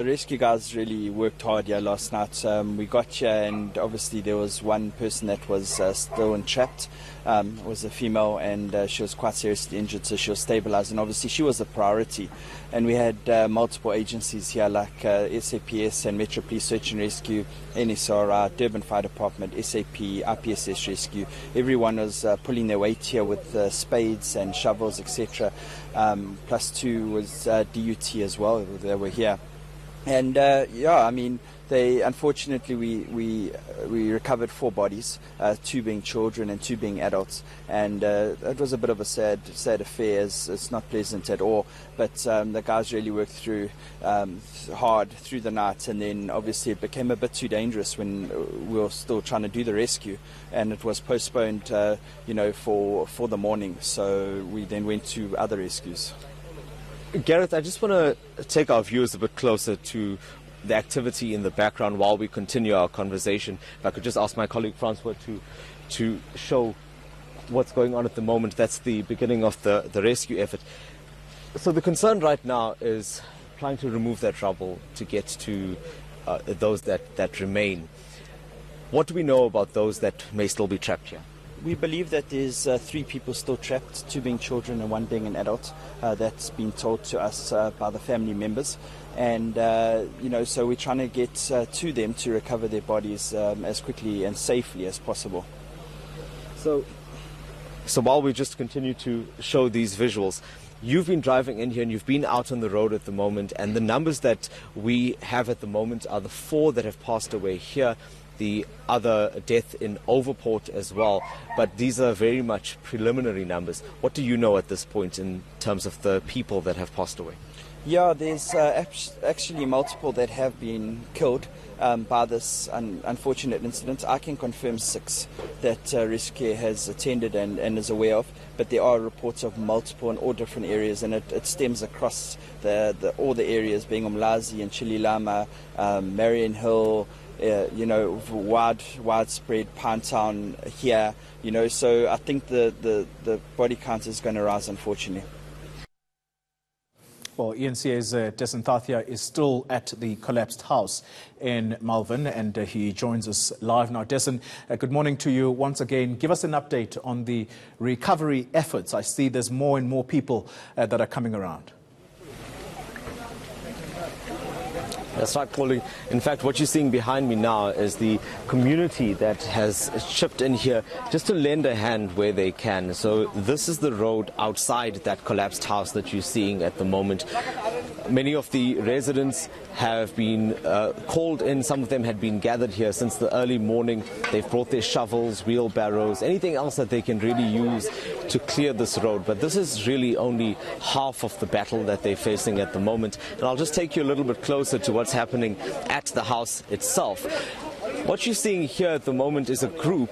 The rescue guys really worked hard here last night. We got here and obviously there was one person that was still entrapped. It was a female and she was quite seriously injured, so she was stabilized, and obviously she was a priority. And we had multiple agencies here like SAPS and Metro Police Search and Rescue, NSRI, Durban Fire Department, SAP, IPSS Rescue. Everyone was pulling their weight here with spades and shovels, etc. Plus two was DUT as well. They were here. And yeah, I mean, unfortunately we recovered 4 bodies, 2 being children and 2 being adults, and it was a bit of a sad affair. It's not pleasant at all, but the guys really worked through hard through the night, and then obviously it became a bit too dangerous when we were still trying to do the rescue, and it was postponed for the morning, so we then went to other rescues. Gareth, I just want to take our viewers a bit closer to the activity in the background while we continue our conversation. If I could just ask my colleague Francois to show what's going on at the moment. That's the beginning of the rescue effort. So the concern right now is trying to remove that rubble to get to those that remain. What do we know about those that may still be trapped here? We believe that there's 3 people still trapped, 2 being children and 1 being an adult. That's been told to us by the family members. And, so we're trying to get to them to recover their bodies as quickly and safely as possible. So while we just continue to show these visuals, you've been driving in here and you've been out on the road at the moment, and the numbers that we have at the moment are the 4 that have passed away here, the other death in Overport as well, but these are very much preliminary numbers. What do you know at this point in terms of the people that have passed away? Yeah, there's actually multiple that have been killed by this unfortunate incident. I can confirm 6 that Rescue has attended and is aware of, but there are reports of multiple in all different areas, and it stems across all the areas, being Umlazi and Chililama, Marion Hill, widespread Pinetown here, so I think the body count is going to rise, unfortunately. Well, ENCA's Dessen Thathia is still at the collapsed house in Malvern, and he joins us live now. Dessen, good morning to you once again. Give us an update on the recovery efforts. I see there's more and more people that are coming around. That's right, Paulie. In fact, what you're seeing behind me now is the community that has chipped in here just to lend a hand where they can. So this is the road outside that collapsed house that you're seeing at the moment. Many of the residents have been called in. Some of them had been gathered here since the early morning. They've brought their shovels, wheelbarrows, anything else that they can really use to clear this road. But this is really only half of the battle that they're facing at the moment. And I'll just take you a little bit closer to what's happening at the house itself. What you're seeing here at the moment is a group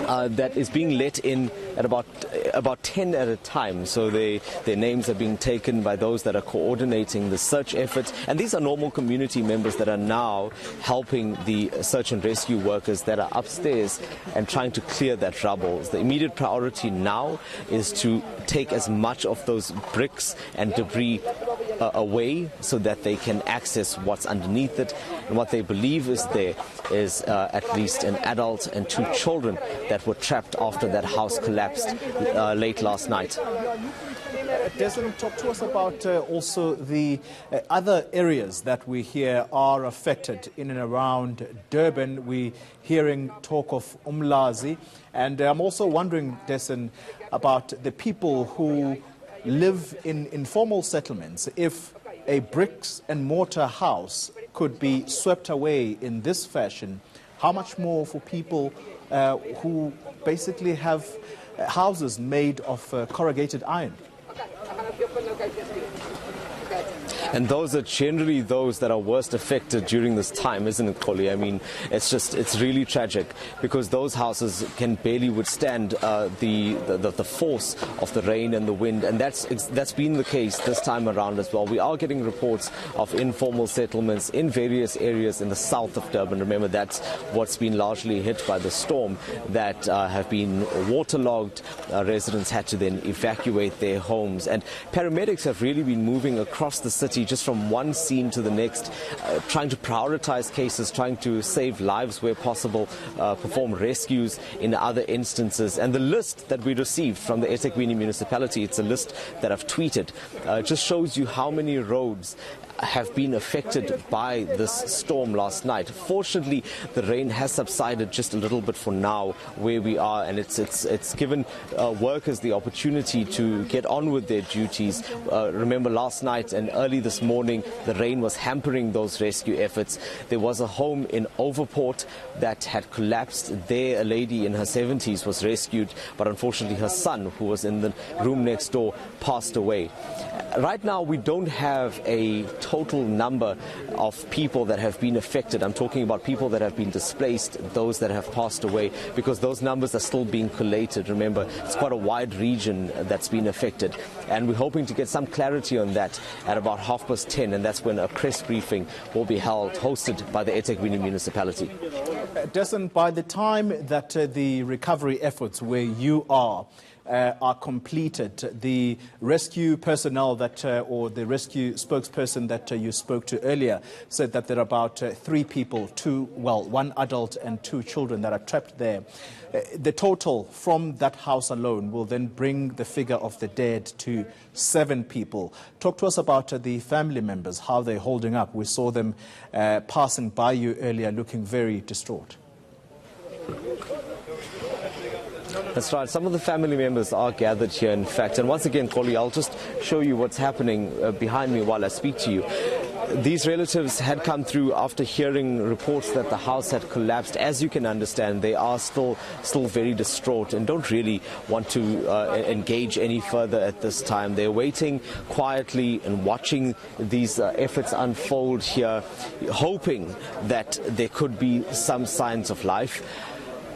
that is being let in at about 10 at a time. So their names are being taken by those that are coordinating the search effort. And these are normal community members that are now helping the search and rescue workers that are upstairs and trying to clear that rubble. The immediate priority now is to take as much of those bricks and debris away so that they can access what's underneath it. And what they believe is there is at least an adult and 2 children that were trapped after that house collapsed late last night. Dessen, talk to us about also the other areas that we hear are affected in and around Durban. We're hearing talk of Umlazi, and I'm also wondering, Dessen, about the people who live in informal settlements. If a bricks and mortar house could be swept away in this fashion, how much more for people who basically have houses made of corrugated iron? And those are generally those that are worst affected during this time, isn't it, Kholi? I mean, it's really tragic because those houses can barely withstand the force of the rain and the wind, and that's been the case this time around as well. We are getting reports of informal settlements in various areas in the south of Durban. Remember, that's what's been largely hit by the storm that have been waterlogged. Residents had to then evacuate their homes, and paramedics have really been moving across the city see just from one scene to the next, trying to prioritize cases, trying to save lives where possible, perform rescues in other instances. And the list that we received from the eThekwini municipality, it's a list that I've tweeted, just shows you how many roads have been affected by this storm last night. Fortunately, the rain has subsided just a little bit for now where we are, and it's given workers the opportunity to get on with their duties. Remember, last night and early this morning, the rain was hampering those rescue efforts. There was a home in Overport that had collapsed. There, a lady in her 70s was rescued, but unfortunately her son, who was in the room next door, passed away. Right now, we don't have a total number of people that have been affected. I'm talking about people that have been displaced, those that have passed away, because those numbers are still being collated. Remember, it's quite a wide region that's been affected, and we're hoping to get some clarity on that at about 10:30, and that's when a press briefing will be held, hosted by the eThekwini municipality. Desmond, by the time that the recovery efforts where you are completed, the rescue personnel that, or the rescue spokesperson that you spoke to earlier, said that there are about 3 people, one adult and 2 children that are trapped there. The total from that house alone will then bring the figure of the dead to 7 people. Talk to us about the family members, how they're holding up. We saw them passing by you earlier looking very distraught. That's right. Some of the family members are gathered here, in fact. And once again, Koli, I'll just show you what's happening behind me while I speak to you. These relatives had come through after hearing reports that the house had collapsed. As you can understand, they are still very distraught and don't really want to engage any further at this time. They're waiting quietly and watching these efforts unfold here, hoping that there could be some signs of life.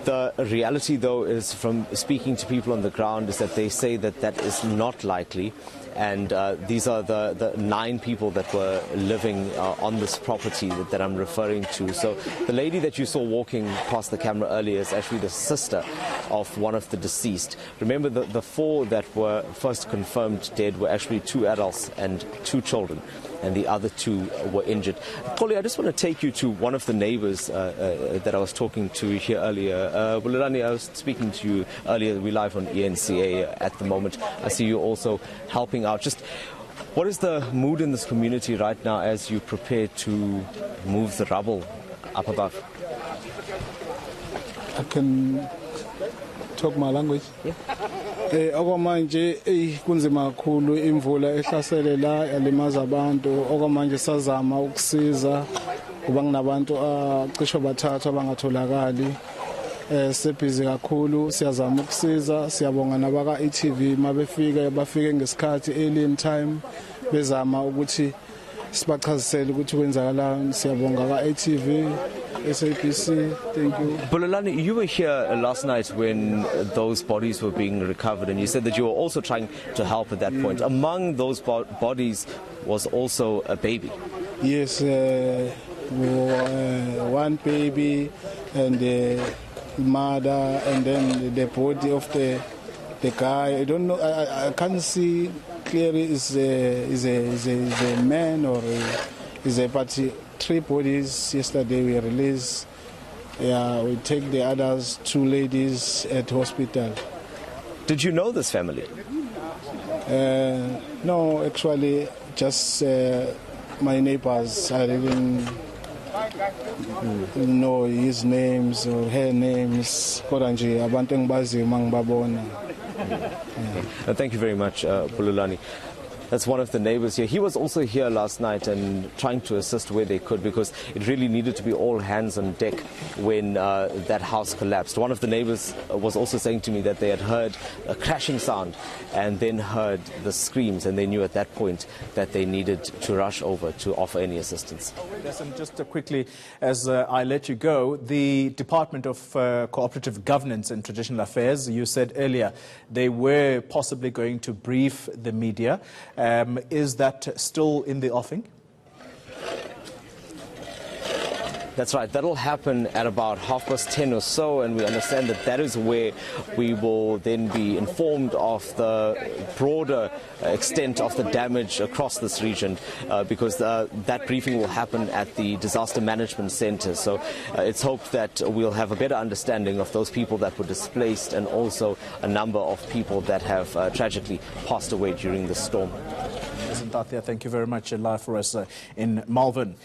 The reality, though, is from speaking to people on the ground, is that they say that that is not likely. And these are the 9 people that were living on this property that I'm referring to. So the lady that you saw walking past the camera earlier is actually the sister of one of the deceased. Remember, the 4 that were first confirmed dead were actually 2 adults and 2 children, and the other 2 were injured. Koli, I just want to take you to one of the neighbors that I was talking to here earlier. Bulelani, I was speaking to you earlier. We're live on ENCA at the moment. I see you also helping out. Just what is the mood in this community right now as you prepare to move the rubble up above? I can talk my language. Yeah. Okwamanje kunzima kakhulu imvula ehlasele la yalimaza abantu. Okwamanje sazama ukusiza kuba kunabantu cishe bathathu abangatholakali. Sebhizi kakhulu, siyazama ukusiza. Siyabonga nabaka eTV bafike ngesikhathi early in time bezama ukuthi sibachazisele ukuthi kwenzakalani. Siyabonga ka eTV, SABC. Thank you. Bulelani, you were here last night when those bodies were being recovered, and you said that you were also trying to help at that point. Among those bodies was also a baby. Yes, one baby and the mother, and then the body of the guy. I don't know. I can't see clearly is a man or is a but 3 bodies yesterday we released. Yeah, we take the others 2 ladies at hospital. Did you know this family? No, actually, just my neighbors. I didn't know his names or her names. Thank you very much, Bulelani. That's one of the neighbors here. He was also here last night and trying to assist where they could, because it really needed to be all hands on deck when that house collapsed. One of the neighbors was also saying to me that they had heard a crashing sound and then heard the screams, and they knew at that point that they needed to rush over to offer any assistance. Listen, just quickly, as I let you go, the Department of Cooperative Governance and Traditional Affairs, you said earlier, they were possibly going to brief the media. Is that still in the offing? That's right. That'll happen at about 10:30 or so, and we understand that that is where we will then be informed of the broader extent of the damage across this region, because that briefing will happen at the Disaster Management Center. So it's hoped that we'll have a better understanding of those people that were displaced and also a number of people that have tragically passed away during the storm. Thank you very much, live for us in Malvern.